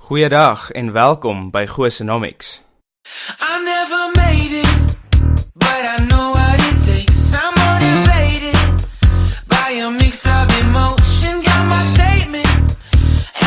Goeiedag en welkom by Goosenomics. I never made it, but I know what it takes. I'm motivated by a mix of emotion. Got my statement,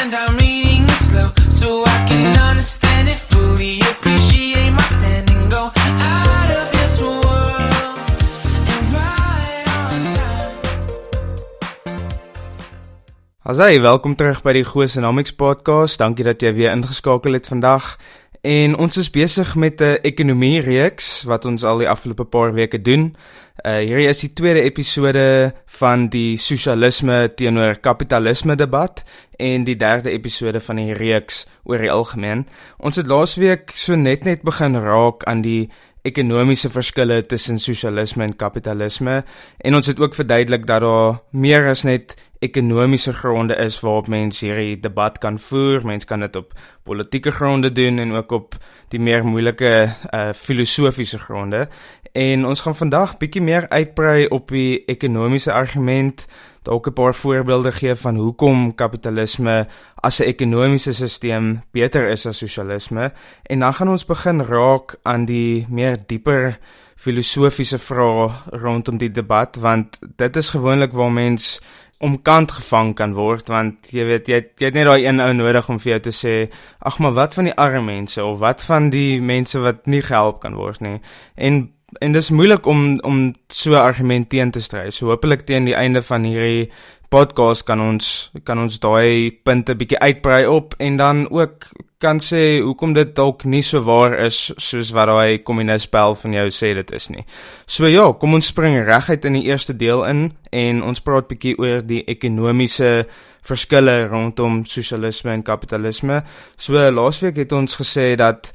and I'm reading it slow so I can understand it fully. Appreciate my stand and go out of this world and right on time. Asai, welkom terug by die Goosenomics podcast. Dankie dat jy weer ingeskakel het vandag. En ons is besig met 'n ekonomie reeks wat ons al die afgelope paar weke doen. Hierdie is die tweede episode van die sosialisme teenoor kapitalisme debat en die derde episode van die reeks oor die algemeen. Ons het laasweek so net begin raak aan die ekonomiese verskille tussen sosialisme en kapitalisme en ons het ook verduidelik dat daar meer as net ekonomiese gronde is waarop mens hierdie debat kan voer. Mens kan dit op politieke gronde doen en ook op die meer moeilike filosofiese gronde. En ons gaan vandag bietjie meer uitbrei op die ekonomiese argument, dalk 'n paar voorbeelde gee van hoekom kapitalisme as 'n ekonomiese sisteem beter is as sosialisme. En dan gaan ons begin raak aan die meer dieper filosofiese vrae rondom die debat, want dit is gewoonlik waar mens omkant gevang kan word, want jy weet, jy het net daai een ou nodig om vir jou te sê, ag maar wat van die arme mense, of wat van die mense wat nie gehelp kan word nie, en dis moeilik om so 'n argument teen te stry, so hopelik teen die einde van hierdie podcast kan ons daai punte bietjie uitbrei op, en dan ook kan sê hoekom dit dalk nie so waar is soos wat daai kommunistspel van jou sê dit is nie. So ja, kom ons spring reguit in die eerste deel in en ons praat bietjie oor die ekonomiese verskille rondom sosialisme en kapitalisme. So laasweek het ons gesê dat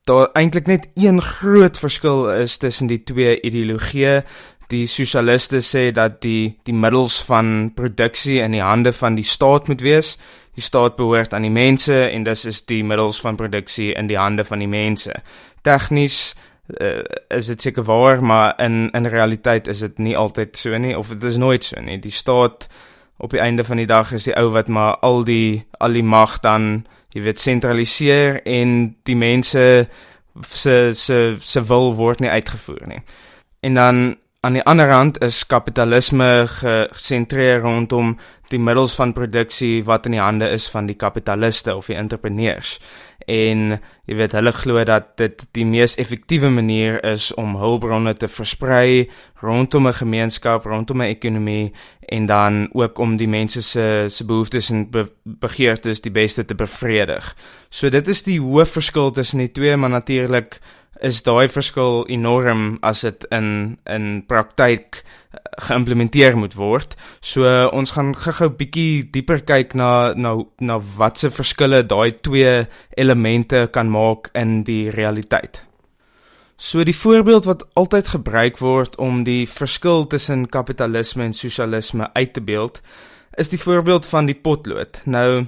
daar eintlik net een groot verskil is tussen die twee ideologieë. Die sosialiste sê dat die middels van produksie in die hande van die staat moet wees. Die staat behoort aan die mense en dis is die middels van produksie in die hande van die mense. Tegnies is dit seker waar, maar in realiteit is dit nie altyd so nie, of dit is nooit so nie. Die staat op die einde van die dag is die ou wat maar al die mag dan, jy weet, sentraliseer en die mense se wil word nie uitgevoer nie. En dan aan die ander hand is kapitalisme gesentreer rondom die middels van produksie wat in die hande is van die kapitaliste of die entrepreneurs. En jy weet, hulle glo dat dit die mees effektiewe manier is om hulpbronne te versprei rondom 'n gemeenskap, rondom 'n ekonomie, en dan ook om die mense se behoeftes en begeertes die beste te bevredig. So dit is die hoofverskil tussen die twee, maar natuurlik is daai verskil enorm as dit in praktyk geïmplementeer moet word. So ons gaan gou-gou bietjie dieper kyk na wat se verskille daai twee elemente kan maak in die realiteit. So die voorbeeld wat altyd gebruik word om die verskil tussen kapitalisme en sosialisme uit te beeld, is die voorbeeld van die potlood. Nou,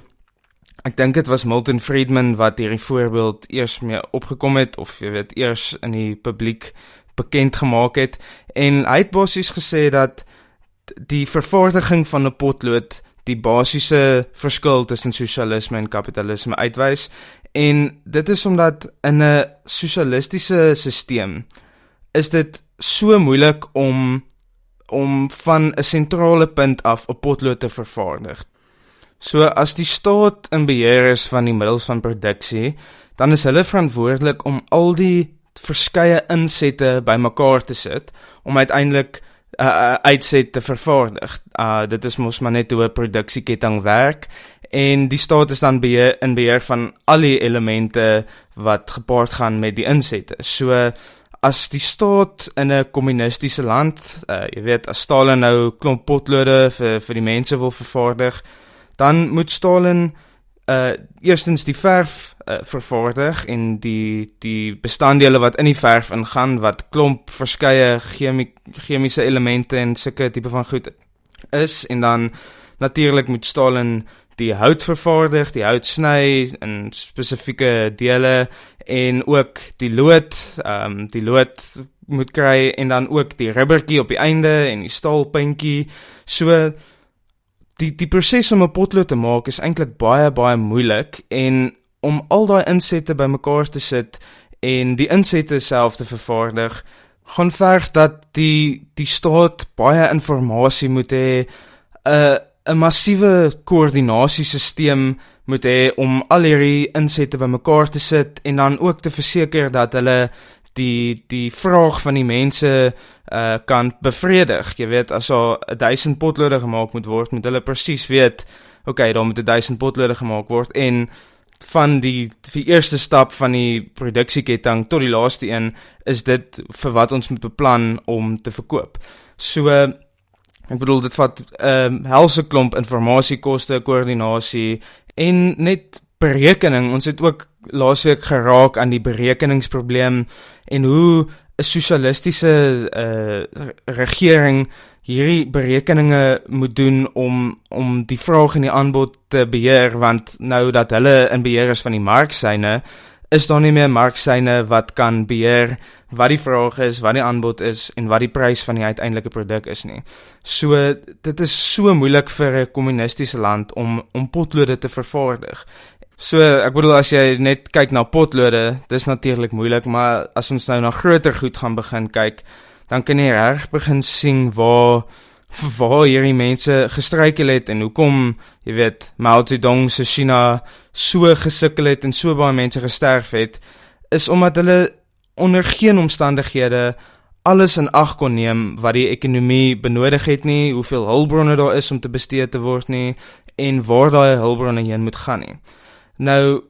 ek dink dit was Milton Friedman wat hierdie voorbeeld eers mee opgekom het, of jy weet, eers in die publiek bekend gemaak het, en hy het basies gesê dat die vervaardiging van 'n potlood die basiese verskil tussen sosialisme en kapitalisme uitwys, en dit is omdat in 'n sosialistiese sisteem is dit so moeilik om van 'n sentrale punt af 'n potlood te vervaardig. So as die staat in beheer is van die middels van produksie, dan is hulle verantwoordelik om al die verskeie insette bymekaar te sit, om uiteindelik 'n uitset te vervaardig. Dit is mos maar net hoe 'n produksieketting werk, en die staat is dan in beheer van al die elemente wat gepaard gaan met die insette. So as die staat in 'n kommunistiese land, jy weet, as Stalin nou klomp potlode vir die mense wil vervaardig, dan moet Stalin eerstens die verf vervaardig en die bestanddele wat in die verf ingaan, wat klomp verskeie chemiese elemente en sulke tipe van goed is, en dan natuurlik moet Stalin die hout vervaardig, die hout sny in spesifieke dele, en ook die lood moet kry, en dan ook die rubbertjie op die einde en die staalpuntjie. So die proses om 'n potlood te maak is eintlik baie moeilik en om al daai insette bymekaar te sit en die insette self te vervaardig, gaan verg dat die staat baie inligting moet hê, 'n massiewe koördinasiesisteem moet hê om al hierdie insette bymekaar te sit en dan ook te verseker dat hulle die vraag van die mense kan bevredig. Jy weet, as daar 1000 potlode gemaak moet word, moet hulle presies weet, okay, daar moet 1000 potlode gemaak word en van die eerste stap van die produksieketting tot die laaste een is dit vir wat ons moet beplan om te verkoop. So, ek bedoel, dit vat helse klomp informasiekoste, koördinasie en net berekening. Ons het ook laasweek geraak aan die berekeningsprobleem en hoe 'n sosialistiese regering hierdie berekeninge moet doen om die vraag en die aanbod te beheer, want nou dat hulle in beheer is van die marksyne, is daar nie meer marksyne wat kan beheer wat die vraag is, wat die aanbod is en wat die prys van die uiteindelike produk is nie. So, dit is so moeilik vir 'n kommunistiese land om potlode te vervaardig. So, ek bedoel, as jy net kyk na potlode, dis natuurlik moeilik, maar as ons nou na groter goed gaan begin kyk, dan kan jy reg begin sien waar hierdie mense gestruikel het en hoekom, jy weet, Mao Zedong se China so gesukkel het en so baie mense gesterf het, is omdat hulle onder geen omstandighede alles in ag kon neem wat die ekonomie benodig het nie, hoeveel hulpbronne daar is om te bestee te word nie, en waar daai hulpbronne heen moet gaan nie. Nou,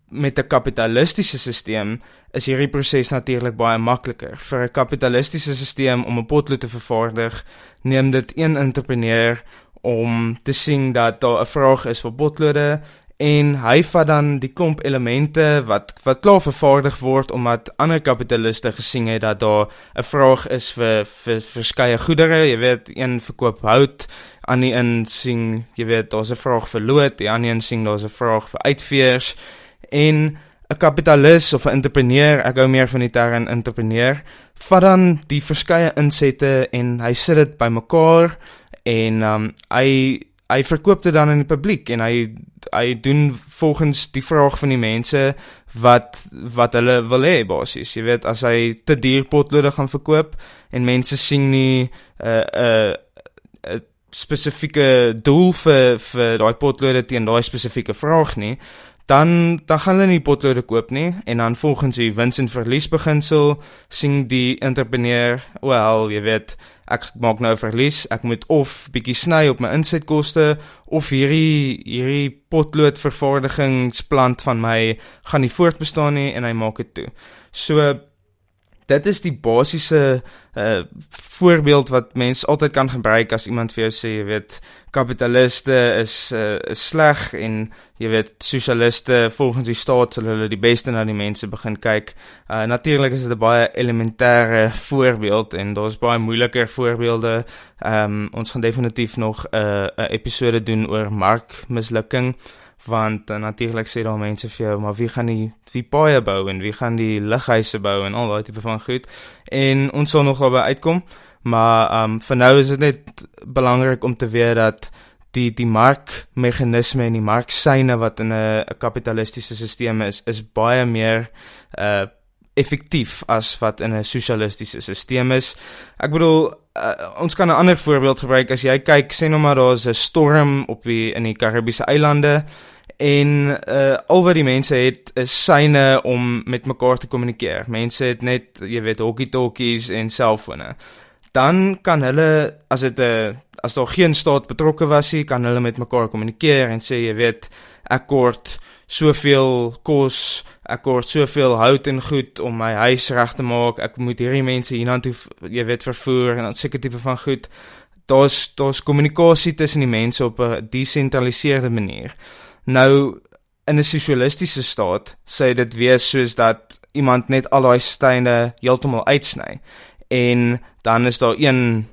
met 'n kapitalistiese sisteem is hierdie proses natuurlik baie makliker. Vir 'n kapitalistiese sisteem om 'n potlood te vervaardig, neem dit een entrepreneur om te sien dat daar 'n vraag is vir potlode en hy vat dan die klomp elemente wat klaar vervaardig word omdat ander kapitaliste gesien het dat daar 'n vraag is vir verskeie goedere. Jy weet, een verkoop hout, aan die een sien, jy weet, daar's 'n vraag vir lood, die ander een sien daar's 'n vraag vir uitveers. En 'n kapitalis of 'n entrepreneur, ek hou meer van die term entrepreneur, vat dan die verskeie insette en hy sit dit bymekaar en hy verkoop dit dan aan die publiek en hy doen volgens die vraag van die mense wat hulle wil hê basies. Jy weet, as hy te duur potlode gaan verkoop en mense sien nie 'n spesifieke doel vir daai potlode teen daai spesifieke vraag nie, dan gaan hulle nie potlode koop nie, en dan volgens die wins en verlies beginsel sien die entrepreneur, wel, jy weet, ek maak nou verlies, ek moet of bietjie sny op my insetkoste, of hierdie potlood vervaardigingsplant van my gaan nie voortbestaan nie, en hy maak dit toe. So, dit is die basiese voorbeeld wat mens altyd kan gebruik as iemand vir jou sê, jy weet, kapitaliste is sleg en jy weet, sosialiste volgens die staat sal hulle die beste na die mense begin kyk. Natuurlik is dit 'n baie elementêre voorbeeld en daar's baie moeiliker voorbeelde. Ons gaan definitief nog 'n episode doen oor markmislukking, want natuurlik sê daar mense vir jou, maar wie gaan die paaie bou en wie gaan die lughuise bou en al daai tipe van goed, en ons sal nog daarby uitkom, maar vir nou is dit net belangrik om te weet dat die markmeganisme en die marksyne wat in 'n kapitalistiese sisteem is baie meer effektief as wat in 'n sosialistiese sisteem is. Ek bedoel, ons kan 'n ander voorbeeld gebruik. As jy kyk, sê nou maar daar's 'n storm in die Karibiese eilande en al wat die mense het is syne om met mekaar te kommunikeer. Mense het net, jy weet, walkie-talkies en selfone. Dan kan hulle, as daar geen staat betrokke was nie, kan hulle met mekaar kommunikeer en sê, jy weet, ek kort soveel kos, ek kort soveel hout en goed om my huis reg te maak, ek moet hierdie mense hiernatoe, jy weet, vervoer en dan seker tipe van goed. Daar's kommunikasie tussen die mense op 'n desentraliseerde manier. Nou, in 'n sosialistiese staat sê dit wees soos dat iemand net al daai steine heeltemal uitsny. En dan is daar een,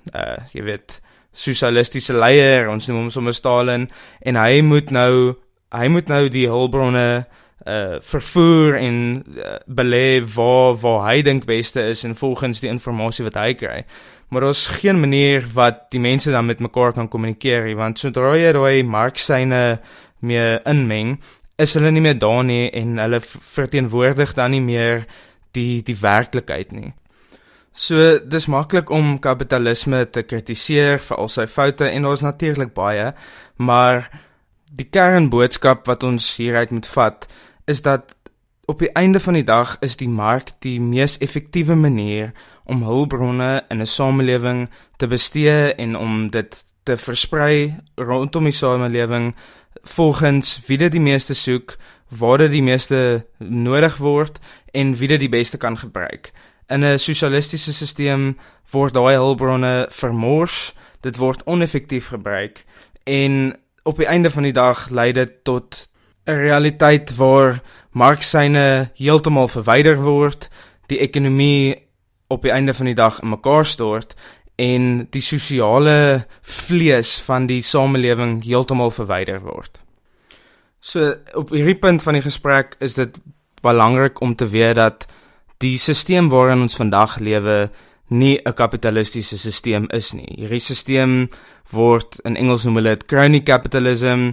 jy weet, sosialistiese leier, ons noem hom sommer Stalin, en hy moet nou die hulpbronne vervoer en belê waar hy dink beste is en volgens die inligting wat hy kry. maar daar's geen manier wat die mense dan met mekaar kan kommunikeer nie, want sodra jy daai marksyne mee inmeng, is hulle nie meer daar nie en hulle verteenwoordig dan nie meer die werklikheid nie. So, dis maklik om kapitalisme te kritiseer vir al sy foute en daar's natuurlik baie, maar die kernboodskap wat ons hieruit moet vat, is dat op die einde van die dag is die mark die mees effektiewe manier om hulpbronne in 'n samelewing te bestee en om dit te versprei rondom die samelewing volgens wie dit die meeste soek, waar dit die meeste nodig word en wie dit die beste kan gebruik. In 'n sosialistiese sisteem word daai hulpbronne vermors, dit word oneffektief gebruik en op die einde van die dag lei dit tot 'n realiteit waar marksyne heeltemal verwyder word, die ekonomie op die einde van die dag in mekaar stort en die sosiale vlees van die samelewing heeltemal verwyder word. So op hierdie punt van die gesprek is dit belangrik om te weet dat die sisteem waarin ons vandag lewe nie 'n kapitalistiese sisteem is nie. Hierdie sisteem word, in Engels noem hulle dit crony capitalism,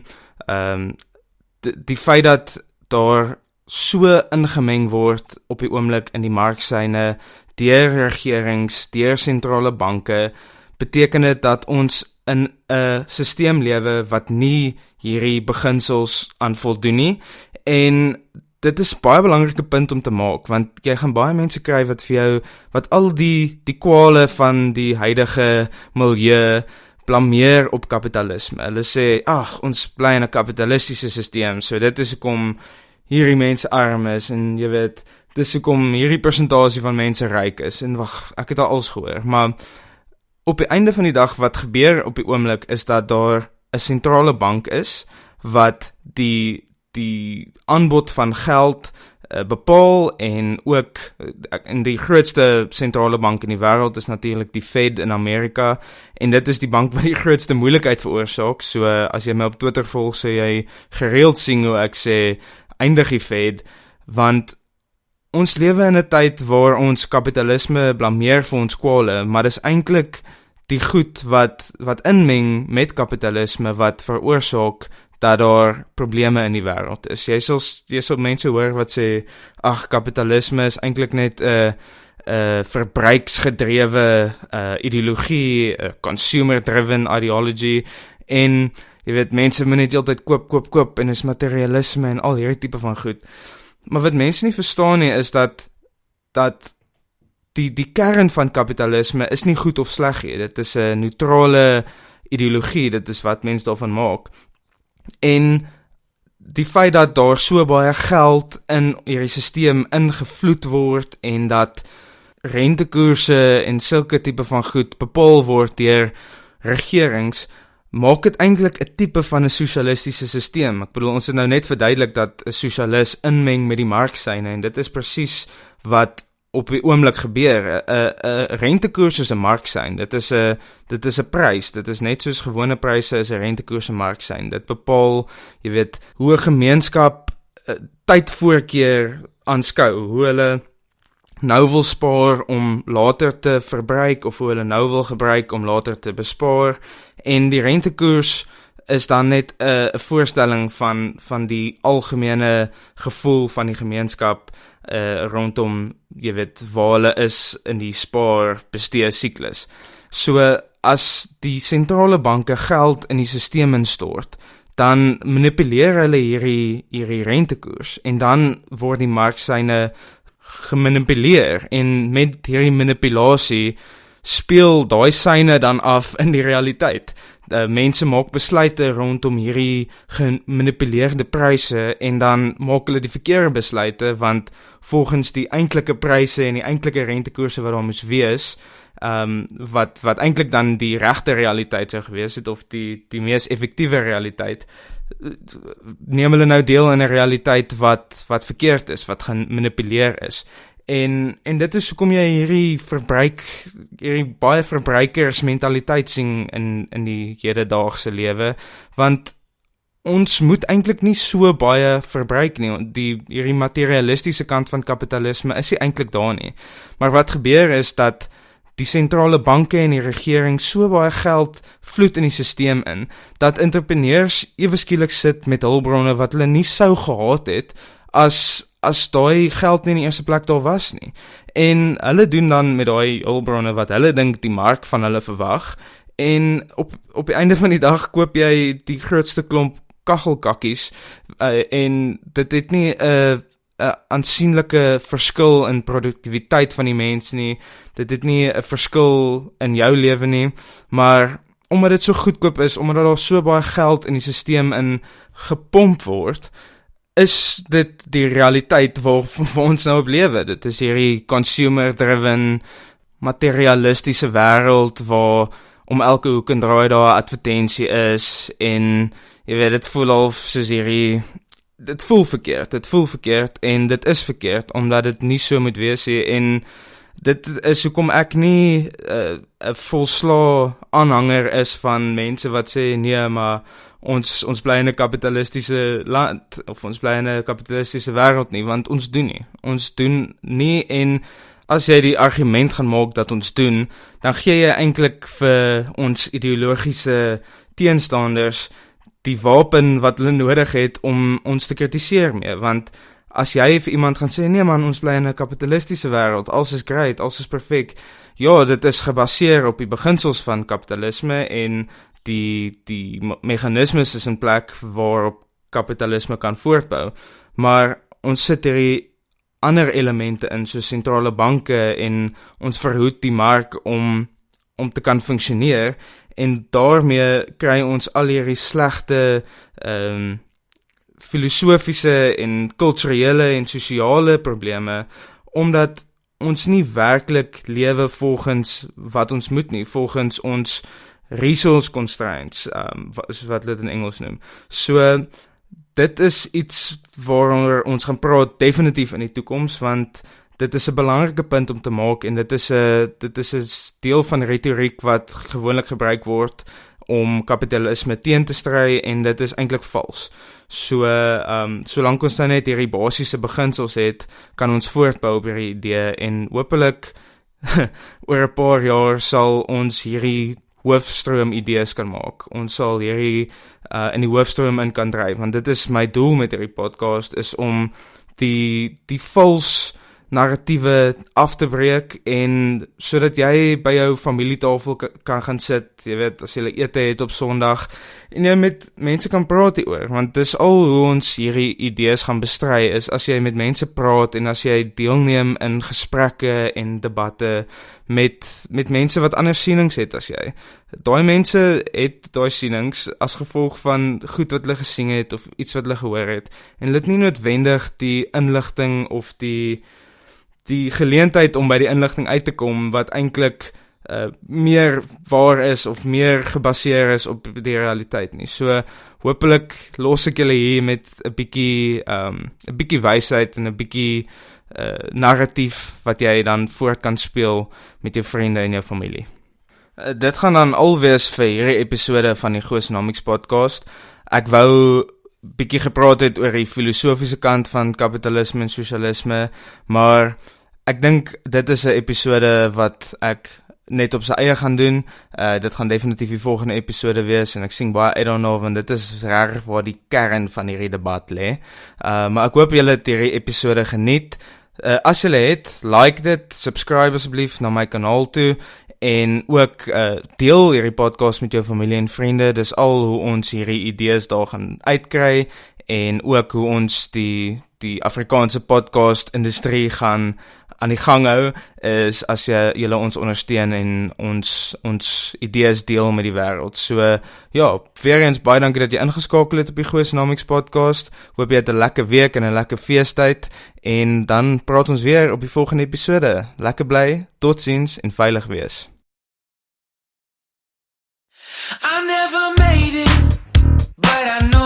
die feit dat daar so ingemeng word op die oomblik in die marksyne deur regerings, deur sentrale banke, beteken dit dat ons in 'n sisteem lewe wat nie hierdie beginsels aan voldoen nie, en dit is baie belangrike punt om te maak, want jy gaan baie mense kry wat vir jou, wat al die kwale van die huidige milieu blameer op kapitalisme. Hulle sê, ag, ons bly in 'n kapitalistiese sisteem, so dit is hoekom hierdie mense arm is, en jy weet, dis hoekom hierdie persentasie van mense ryk is, en wag, ek het al alles gehoor, maar op die einde van die dag, wat gebeur op die oomblik, is dat daar 'n sentrale bank is, wat die aanbod van geld bepaal, en ook in die grootste sentrale bank in die wêreld is natuurlik die Fed in Amerika, en dit is die bank wat die grootste moeilikheid veroorsaak. So as jy my op Twitter volg, sê jy gereeld sien hoe ek sê eindig die Fed, want ons lewe in 'n tyd waar ons kapitalisme blameer vir ons kwale, maar dis eintlik die goed wat inmeng met kapitalisme wat veroorsaak dat daar probleme in die wêreld is. Jy sal mense hoor wat sê, ag, kapitalisme is eintlik net 'n verbruiksgedrewe ideologie, 'n consumer-driven ideology, en jy weet, mense moet net heeltyd koop, en is materialisme en al hierdie tipe van goed. Maar wat mense nie verstaan nie, is dat die kern van kapitalisme is nie goed of sleg nie. Dit is 'n neutrale ideologie, dit is wat mense daarvan maak. En die feit dat daar so baie geld in hierdie sisteem ingevloed word, en dat rentekoerse en sulke tipe van goed bepaal word deur regerings, maak dit eintlik 'n tipe van 'n sosialistiese sisteem. Ek bedoel, ons het nou net verduidelik dat 'n sosialis inmeng met die marksyne, en dit is presies wat op die oomblik gebeur. 'n rentekoers is 'n marksyn. Dit is 'n prys. Dit is net soos gewone pryse is 'n rentekoers 'n marksyn. Dit bepaal, jy weet, hoe 'n gemeenskap tydvoorkeer aanskou, hoe hulle nou wil spaar om later te verbruik, of hoe hulle nou wil gebruik om later te bespaar, en die rentekoers is dan net 'n voorstelling van die algemene gevoel van die gemeenskap rondom, jy weet, waar hulle is in die spaar-bestee siklus. So, as die sentrale banke geld in die sisteem instort, dan manipuleer hulle hierdie rentekoers, en dan word die marksyne gemanipuleer, en met hierdie manipulasie speel daai syne dan af in die realiteit. Mense maak besluite rondom hierdie gemanipuleerde pryse, en dan maak hulle die verkeerde besluite, want volgens die eintlike pryse en die eintlike rentekoerse wat daar moes wees, wat eintlik dan die regte realiteit sou gewees het, of die mees effektiewe realiteit, neem hulle nou deel in 'n realiteit wat verkeerd is, wat gemanipuleer is. En dit is hoekom jy hierdie baie verbruikersmentaliteit sien in die hedendaagse lewe, want ons moet eintlik nie so baie verbruik nie. Hierdie materialistiese kant van kapitalisme is nie eintlik daar nie. Maar wat gebeur is dat die sentrale banke en die regering so baie geld vloed in die stelsel in, dat entrepreneurs ewe skielik sit met hulpbronne wat hulle nie sou gehad het, as daai geld nie in die eerste plek daar was nie. En hulle doen dan met daai hulpbronne wat hulle dink die mark van hulle verwag, en op die einde van die dag koop jy die grootste klomp kachelkakkies, en dit het nie 'n aansienlike verskil in produktiwiteit van die mens nie, dit het nie 'n verskil in jou lewe nie, maar omdat dit so goedkoop is, omdat daar so baie geld in die stelsel in gepomp word, is dit die realiteit waar ons nou op lewe. Dit is hierdie consumer-driven, materialistiese wêreld waar om elke hoek en draai daar 'n advertensie is, en jy weet, dit voel al soos hierdie, dit voel verkeerd, en dit is verkeerd, omdat dit nie so moet wees nie, en dit is hoekom ek nie 'n volslaa aanhanger is van mense wat sê, nee, maar ons bly in 'n kapitalistiese land, of ons bly in 'n kapitalistiese wêreld nie, want ons doen nie, en as jy die argument gaan maak dat ons doen, dan gee jy eintlik vir ons ideologiese teenstanders die wapen wat hulle nodig het om ons te kritiseer mee, want as jy vir iemand gaan sê, nee man, ons bly in 'n kapitalistiese wêreld, alles is great, alles is perfek, ja, dit is gebaseer op die beginsels van kapitalisme, en die meganismes is in plek waarop kapitalisme kan voortbou, maar ons sit hierdie ander elemente in, soos sentrale banke, en ons verhoed die mark om te kan funksioneer, en daarmee kry ons al hierdie slegte filosofiese en kulturele en sosiale probleme, omdat ons nie werklik lewe volgens wat ons moet nie, volgens ons resource constraints, wat dit in Engels noem. So, dit is iets waaroor ons gaan praat definitief in die toekoms, want dit is 'n belangrike punt om te maak, en dit is 'n deel van retoriek wat gewoonlik gebruik word om kapitalisme teen te stry, en dit is eintlik vals. So, solank ons dan net hierdie basiese beginsels het, kan ons voortbou op hierdie idee, en hopelik oor 'n paar jaar sal ons hierdie hoofstroom idees kan maak. Ons sal hierdie in die hoofstroom in kan dryf, want dit is my doel met hierdie podcast, is om die vals narratiewe af te breek, en sodat jy by jou familietafel kan gaan sit, jy weet, as jy ete het op Sondag, en jy met mense kan praat hieroor, want dis al hoe ons hierdie idees gaan bestry, is as jy met mense praat, en as jy deelneem in gesprekke en debatte met mense wat ander sienings het as jy. Daai mense het daai sienings as gevolg van goed wat hulle gesien het, of iets wat hulle gehoor het, en hulle het nie noodwendig die inligting of die geleentheid om by die inligting uit te kom, wat eintlik meer waar is, of meer gebaseer is op die realiteit nie. So, hopelik los ek julle hier met 'n bietjie wysheid, en 'n bietjie narratief, wat jy dan voort kan speel met jou vriende en jou familie. Dit gaan dan alwees vir hierdie episode van die Goosenomics podcast. Ek wou bietjie gepraat het oor die filosofiese kant van kapitalisme en sosialisme, maar ek dink dit is 'n episode wat ek net op sy eie gaan doen. Dit gaan definitief die volgende episode wees, en ek sien baie uit daarna, want dit is regtig waar die kern van hierdie debat lê. Maar ek hoop julle het hierdie episode geniet. As julle het, like dit, subscribe asseblief na my kanaal toe, en ook deel hierdie podcast met jou familie en vriende. Dis al hoe ons hierdie idees daar gaan uitkry, en ook hoe ons die Afrikaanse podcast industrie gaan aan die gang hou, is as julle ons ondersteun en ons idees deel met die wêreld. So, ja, weer eens baie dankie dat jy ingeskakel het op die Goosenomics podcast. Hoop jy het 'n lekker week en 'n lekker feestyd, en dan praat ons weer op die volgende episode. Lekker bly, totsiens en veilig wees. I never made it, but I know